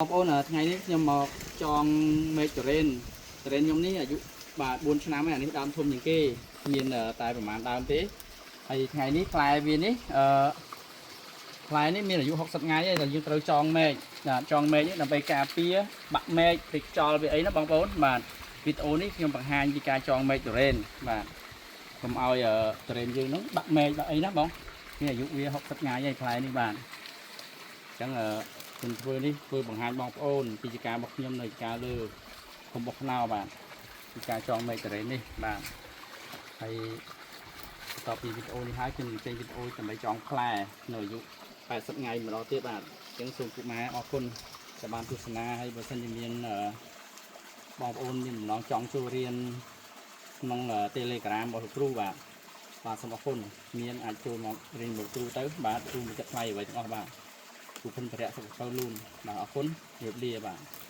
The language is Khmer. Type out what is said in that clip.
បងប្អូនថ្ងៃនេះខ្ញុំមកចងមេឃទុរេនខ្ញុំនេះអាយុបាទ4ឆ្នាំហើយអានេះដើមធំជាងគេមានតែប្រហែលដើមទេហើយថ្ងៃនេះផ្លែវានេះផ្លែនេះមានអាយុ60ថ្ងៃហើយតែយើងត្រូវចងមេឃចងមេឃនេះដើម្បីការពារបាក់មេឃពីខ្យល់វាអីណាបងប្អូនបាទវីដេអូនេះខ្ញុំបង្ហាញពីការចងមេឃទុរេនបាទកុំឲ្យទុរេនយើងហ្នឹងបាក់មេឃបាក់អីណាបងមានអាយុវា60ថ្ងៃហើយផ្លែនេះបាទអញ្ចឹងខ្ញុំធ្វើនេះធ្វើបង្ហាញបងប្អូនពីការរបស់ខ្ញុំនៅការលើខ្ញុំបោះខ្នោបាទពីការចងមេឃទុរេននេះបាទហើយបន្ទាប់ពីវីដេអូនេះហើយខ្ញុំចេញវីដេអូដើម្បីចងផ្លែនៅអាយុ80ថ្ងៃម្ដងទៀតបាទអញ្ចឹងសូមពុកម៉ែអរគុណដែលបានទស្សនាហើយបើសិនជាមានបងប្អូនមានបំណងចង់ចូលរៀនក្នុង Telegram របស់លោកគ្រូបាទសូមអរគុណមានអាចចូលមករៀនលោកគ្រូទៅបាទគ្រូមិនចាត់ថ្លៃអ្វីទាំងអស់បាទគ្រូភិនបរិយសុខភាពលូនបាទអរគុណជម្រាបលាបាទ